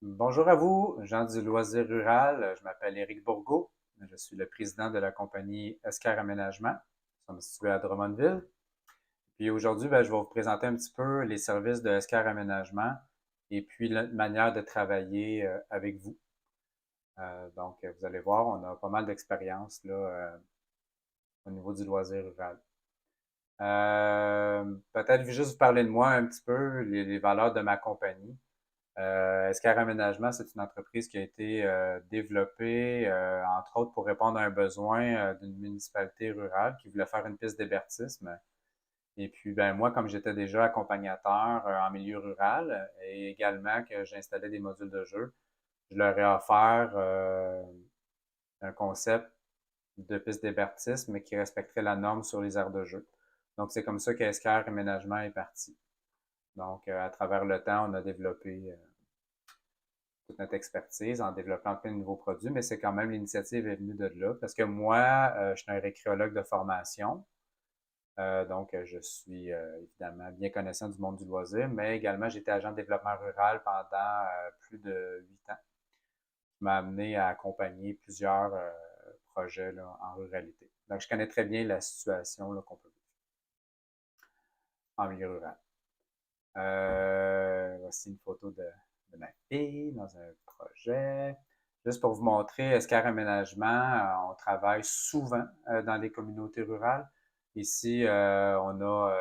Bonjour à vous, gens du loisir rural. Je m'appelle Éric Bourgault. Je suis le président de la compagnie Escar Aménagement. Nous sommes situés à Drummondville. Puis aujourd'hui, je vais vous présenter un petit peu les services de Escar Aménagement et puis la manière de travailler avec vous. Vous allez voir, on a pas mal d'expérience là au niveau du loisir rural. Peut-être juste vous parler de moi un petit peu, les valeurs de ma compagnie. Escar Aménagement, c'est une entreprise qui a été développée, entre autres, pour répondre à un besoin d'une municipalité rurale qui voulait faire une piste d'hébertisme. Et puis, moi, comme j'étais déjà accompagnateur en milieu rural et également que j'installais des modules de jeu, je leur ai offert un concept de piste d'hébertisme mais qui respecterait la norme sur les aires de jeu. Donc, c'est comme ça qu'Escar Aménagement est parti. Donc, à travers le temps, on a développé toute notre expertise en développant plein de nouveaux produits, mais c'est quand même l'initiative est venue de là parce que moi, je suis un récréologue de formation. Je suis évidemment bien connaissant du monde du loisir, mais également, j'étais agent de développement rural pendant plus de 8 ans. Ça m'a amené à accompagner plusieurs projets là, en ruralité. Donc, je connais très bien la situation là, qu'on peut vivre en milieu rural. Voici une photo de ma fille dans un projet. Juste pour vous montrer, Escar Aménagement, on travaille souvent dans les communautés rurales. Ici, on a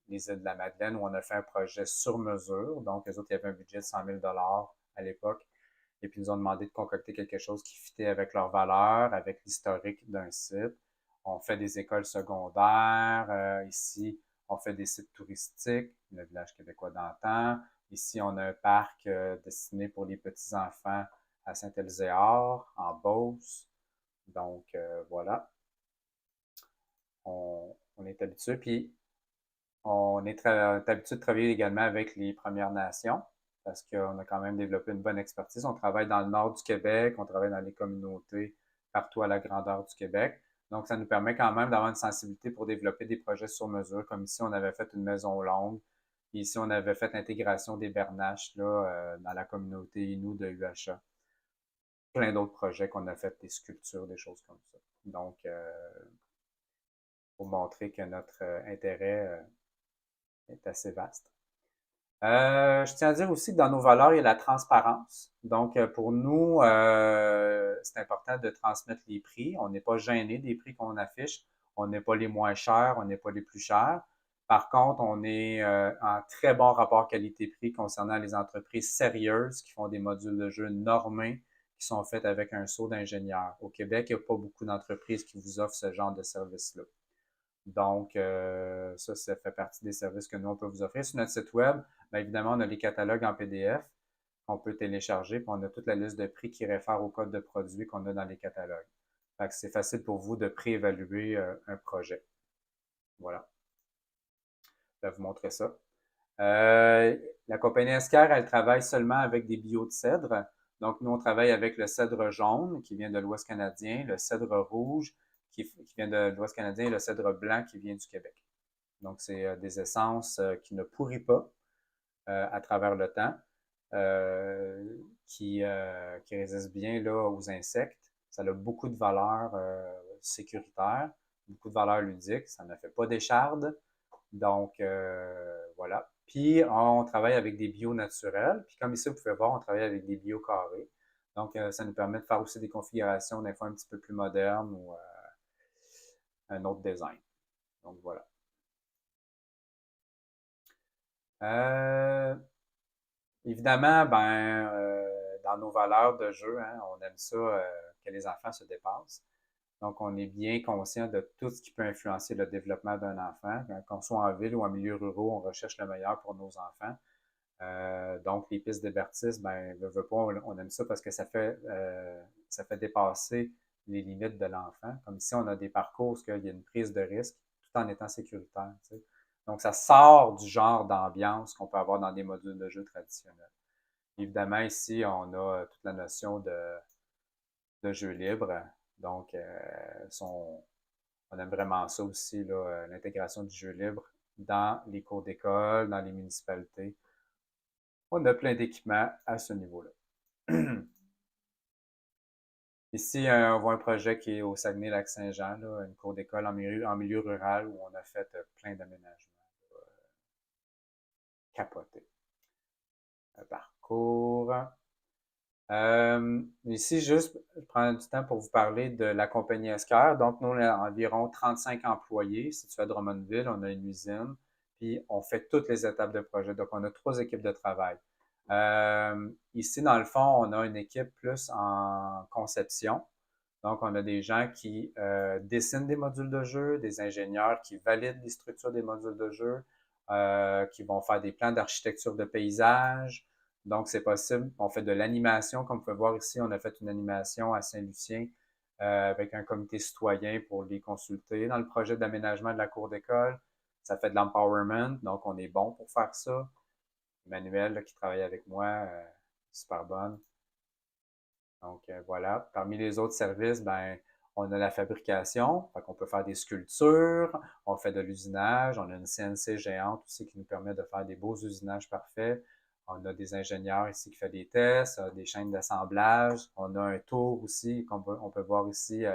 les îles de la Madeleine où on a fait un projet sur mesure. Donc, les autres, il y avait un budget de 100 000 à l'époque. Et puis, ils nous ont demandé de concocter quelque chose qui fitait avec leurs valeurs, avec l'historique d'un site. On fait des écoles secondaires. Ici, on fait des sites touristiques, le village québécois d'antan. Ici, on a un parc destiné pour les petits-enfants à Saint-Elzéar, en Beauce. Voilà, on est habitué. Puis, on est habitué de travailler également avec les Premières Nations parce qu'on a quand même développé une bonne expertise. On travaille dans le nord du Québec, on travaille dans les communautés partout à la grandeur du Québec. Donc, ça nous permet quand même d'avoir une sensibilité pour développer des projets sur mesure, comme ici, on avait fait une maison longue. Puis ici, on avait fait l'intégration des bernaches là, dans la communauté Innu de UHA. Plein d'autres projets qu'on a fait, des sculptures, des choses comme ça. Donc, pour montrer que notre intérêt est assez vaste. Je tiens à dire aussi que dans nos valeurs, il y a la transparence. Donc, pour nous, c'est important de transmettre les prix. On n'est pas gêné des prix qu'on affiche. On n'est pas les moins chers, on n'est pas les plus chers. Par contre, on est en très bon rapport qualité-prix concernant les entreprises sérieuses qui font des modules de jeu normés qui sont faits avec un sceau d'ingénieur. Au Québec, il n'y a pas beaucoup d'entreprises qui vous offrent ce genre de service-là. Donc, ça fait partie des services que nous, on peut vous offrir. Sur notre site web, évidemment, on a les catalogues en PDF qu'on peut télécharger, puis on a toute la liste de prix qui réfère au code de produit qu'on a dans les catalogues. Fait que c'est facile pour vous de préévaluer un projet. Voilà. Je vais vous montrer ça. La compagnie Escar, elle travaille seulement avec des bio de cèdre. Donc, nous, on travaille avec le cèdre jaune qui vient de l'Ouest canadien, le cèdre rouge qui vient de l'Ouest canadien et le cèdre blanc qui vient du Québec. Donc, c'est des essences qui ne pourrissent pas à travers le temps, euh, qui résistent bien là, aux insectes. Ça a beaucoup de valeurs sécuritaires, beaucoup de valeurs ludiques. Ça ne fait pas d'écharde. Donc, voilà. Puis, on travaille avec des bio naturels. Puis, comme ici, vous pouvez voir, on travaille avec des bio carrés. Donc, ça nous permet de faire aussi des configurations des fois un petit peu plus modernes ou un autre design. Donc, voilà. Euh, Évidemment, dans nos valeurs de jeu, hein, on aime ça que les enfants se dépassent. Donc, on est bien conscient de tout ce qui peut influencer le développement d'un enfant. Qu'on soit en ville ou en milieu rural, on recherche le meilleur pour nos enfants. Donc, les pistes d'hébertisme, veut pas, on aime ça parce que ça fait dépasser les limites de l'enfant. Comme si on a des parcours où il y a une prise de risque tout en étant sécuritaire. Tu sais. Donc, ça sort du genre d'ambiance qu'on peut avoir dans des modules de jeu traditionnels. Évidemment, ici, on a toute la notion de jeu libre. Donc, on aime vraiment ça aussi, l'intégration du jeu libre dans les cours d'école, dans les municipalités. On a plein d'équipements à ce niveau-là. Ici, on voit un projet qui est au Saguenay-Lac-Saint-Jean, là, une cour d'école en milieu rural où on a fait plein d'aménagements capotés. Un parcours. Ici, juste, je prends du temps pour vous parler de la compagnie Esquire. Donc, nous, on a environ 35 employés situés à Drummondville. On a une usine, puis on fait toutes les étapes de projet. Donc, on a 3 équipes de travail. Ici, dans le fond, on a une équipe plus en conception. Donc, on a des gens qui dessinent des modules de jeu, des ingénieurs qui valident les structures des modules de jeu, qui vont faire des plans d'architecture de paysage. Donc, c'est possible. On fait de l'animation. Comme vous pouvez voir ici, on a fait une animation à Saint-Lucien avec un comité citoyen pour les consulter dans le projet d'aménagement de la cour d'école. Ça fait de l'empowerment, donc on est bon pour faire ça. Emmanuel, là, qui travaille avec moi, super bonne. Donc, voilà. Parmi les autres services, ben, on a la fabrication, fait qu'on peut faire des sculptures, on fait de l'usinage, on a une CNC géante aussi qui nous permet de faire des beaux usinages parfaits. On a des ingénieurs ici qui font des tests, des chaînes d'assemblage. On a un tour aussi on peut voir ici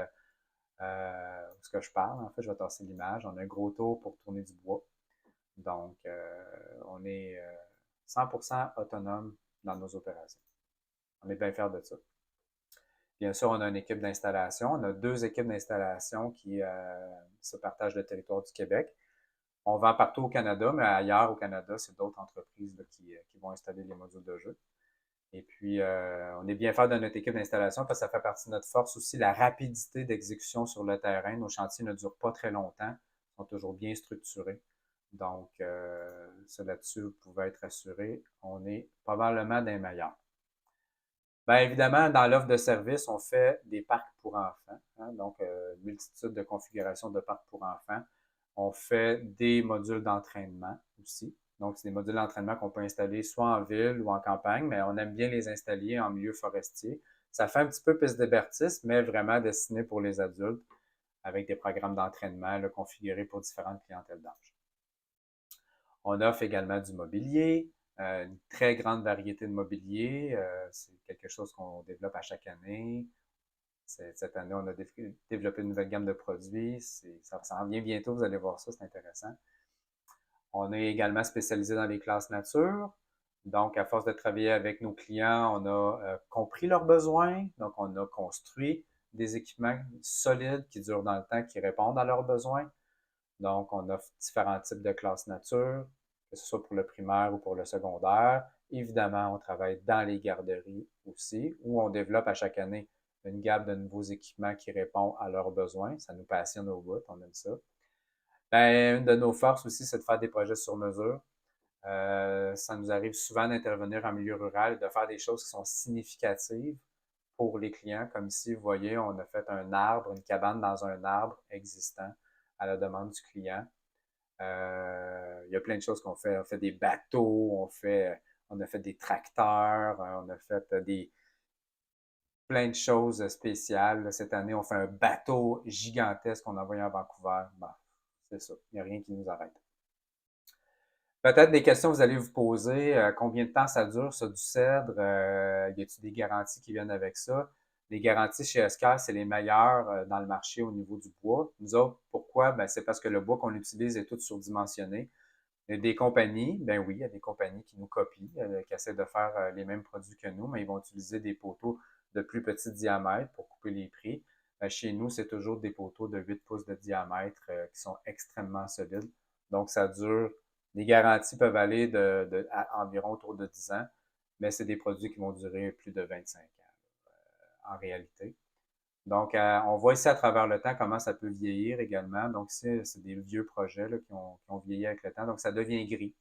ce que je parle. En fait, je vais tasser l'image. On a un gros tour pour tourner du bois. Donc, on est 100% autonome dans nos opérations. On est bien fiers de ça. Bien sûr, on a une équipe d'installation. On a 2 équipes d'installation qui se partagent le territoire du Québec. On vend partout au Canada, mais ailleurs au Canada, c'est d'autres entreprises là, qui vont installer les modules de jeu. Et puis, on est bien fiers de notre équipe d'installation parce que ça fait partie de notre force aussi, la rapidité d'exécution sur le terrain. Nos chantiers ne durent pas très longtemps, sont toujours bien structurés. Donc, ça là-dessus, vous pouvez être assuré, on est probablement des meilleurs. Bien évidemment, dans l'offre de service, on fait des parcs pour enfants, hein, donc multitude de configurations de parcs pour enfants. On fait des modules d'entraînement aussi. Donc, c'est des modules d'entraînement qu'on peut installer soit en ville ou en campagne, mais on aime bien les installer en milieu forestier. Ça fait un petit peu piste d'hébertisme, mais vraiment destiné pour les adultes avec des programmes d'entraînement configurés pour différentes clientèles d'âge. On offre également du mobilier, une très grande variété de mobilier. C'est quelque chose qu'on développe à chaque année. Cette année, on a développé une nouvelle gamme de produits. Ça en vient bientôt, vous allez voir ça, c'est intéressant. On est également spécialisé dans les classes nature. Donc, à force de travailler avec nos clients, on a compris leurs besoins. Donc, on a construit des équipements solides qui durent dans le temps, qui répondent à leurs besoins. Donc, on offre différents types de classes nature, que ce soit pour le primaire ou pour le secondaire. Évidemment, on travaille dans les garderies aussi, où on développe à chaque année une gamme de nouveaux équipements qui répond à leurs besoins. Ça nous passionne au bout, on aime ça. Ben, une de nos forces aussi, c'est de faire des projets sur mesure. Ça nous arrive souvent d'intervenir en milieu rural et de faire des choses qui sont significatives pour les clients. Comme ici, vous voyez, on a fait un arbre, une cabane dans un arbre existant à la demande du client. Il y a plein de choses qu'on fait. On fait des bateaux, on a fait des tracteurs, on a fait plein de choses spéciales. Cette année, on fait un bateau gigantesque qu'on a envoyé à Vancouver. Bon, c'est ça. Il n'y a rien qui nous arrête. Peut-être des questions que vous allez vous poser. Combien de temps ça dure, ça, du cèdre? Y a-t-il des garanties qui viennent avec ça? Les garanties chez Esquire, c'est les meilleures dans le marché au niveau du bois. Nous autres, pourquoi? Ben, c'est parce que le bois qu'on utilise est tout surdimensionné. Il y a des compagnies, ben oui, il y a des compagnies qui nous copient, qui essaient de faire les mêmes produits que nous, mais ils vont utiliser des poteaux de plus petit diamètre pour couper les prix. Chez nous, c'est toujours des poteaux de 8 pouces de diamètre qui sont extrêmement solides. Donc, ça dure, les garanties peuvent aller à environ autour de 10 ans, mais c'est des produits qui vont durer plus de 25 ans en réalité. Donc, on voit ici à travers le temps comment ça peut vieillir également. Donc, ici, c'est des vieux projets là, qui ont vieilli avec le temps. Donc, ça devient gris.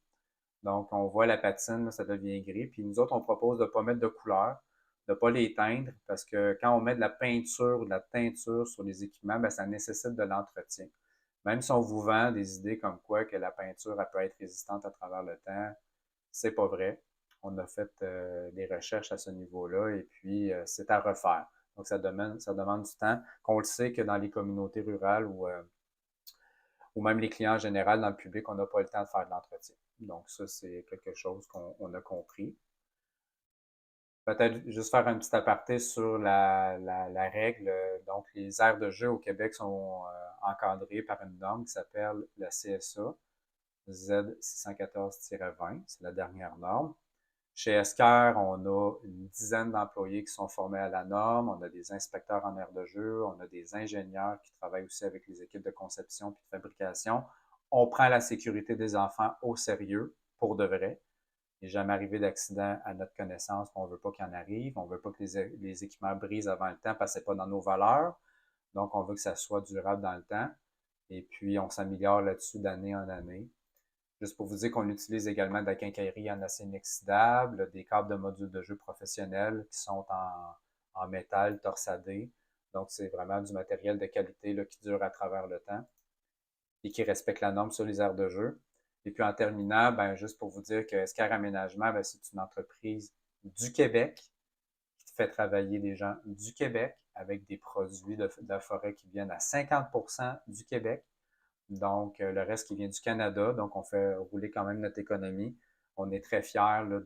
Donc, on voit la patine, là, ça devient gris. Puis nous autres, on propose de ne pas mettre de couleur, de ne pas les teindre, parce que quand on met de la peinture ou de la teinture sur les équipements, ben, ça nécessite de l'entretien. Même si on vous vend des idées comme quoi que la peinture elle peut être résistante à travers le temps, c'est pas vrai. On a fait des recherches à ce niveau-là et puis c'est à refaire. Donc, ça demande du temps, qu'on le sait que dans les communautés rurales ou même les clients en général, dans le public, on n'a pas le temps de faire de l'entretien. Donc, ça, c'est quelque chose qu'on a compris. peut-être juste faire un petit aparté sur la règle. Donc, les aires de jeu au Québec sont encadrées par une norme qui s'appelle la CSA Z614-20. C'est la dernière norme. Chez Esker, on a une dizaine d'employés qui sont formés à la norme. On a des inspecteurs en aire de jeu. On a des ingénieurs qui travaillent aussi avec les équipes de conception et de fabrication. On prend la sécurité des enfants au sérieux, pour de vrai. Il n'est jamais arrivé d'accident à notre connaissance. On ne veut pas qu'il en arrive. On ne veut pas que les équipements brisent avant le temps parce que ce n'est pas dans nos valeurs. Donc, on veut que ça soit durable dans le temps. Et puis, on s'améliore là-dessus d'année en année. Juste pour vous dire qu'on utilise également de la quincaillerie en acier inoxydable, des câbles de modules de jeu professionnels qui sont en métal torsadé. Donc, c'est vraiment du matériel de qualité là, qui dure à travers le temps et qui respecte la norme sur les aires de jeu. Et puis en terminant, ben, juste pour vous dire que Escar Aménagement, ben, c'est une entreprise du Québec qui fait travailler des gens du Québec avec des produits de la forêt qui viennent à 50% du Québec. Donc, le reste qui vient du Canada. Donc, on fait rouler quand même notre économie. On est très fiers là,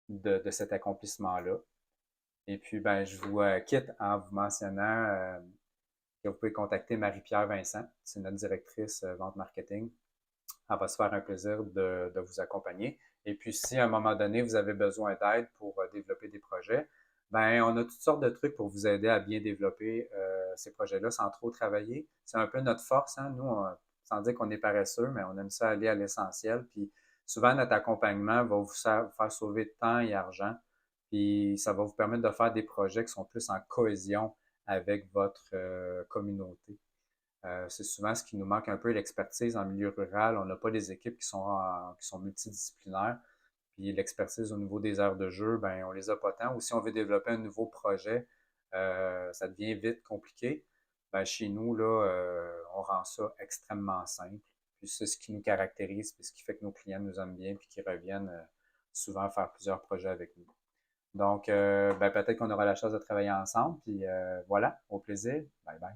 de cet accomplissement-là. Et puis, ben, je vous quitte en vous mentionnant que vous pouvez contacter Marie-Pierre Vincent. C'est notre directrice vente marketing. Elle va se faire un plaisir de vous accompagner. Et puis, si à un moment donné, vous avez besoin d'aide pour développer des projets, ben, on a toutes sortes de trucs pour vous aider à bien développer ces projets-là sans trop travailler. C'est un peu notre force, hein? Nous, sans dire qu'on est paresseux, mais on aime ça aller à l'essentiel. Puis souvent, notre accompagnement va vous faire sauver de temps et argent. Puis ça va vous permettre de faire des projets qui sont plus en cohésion avec votre communauté. C'est souvent ce qui nous manque un peu, l'expertise en milieu rural. On n'a pas des équipes qui sont multidisciplinaires. Puis l'expertise au niveau des aires de jeu, ben on les a pas tant. Ou si on veut développer un nouveau projet, ça devient vite compliqué. Ben, chez nous, là, on rend ça extrêmement simple. Puis c'est ce qui nous caractérise, puis ce qui fait que nos clients nous aiment bien, puis qu'ils reviennent souvent faire plusieurs projets avec nous. Donc, ben, peut-être qu'on aura la chance de travailler ensemble. Puis voilà, au plaisir. Bye bye.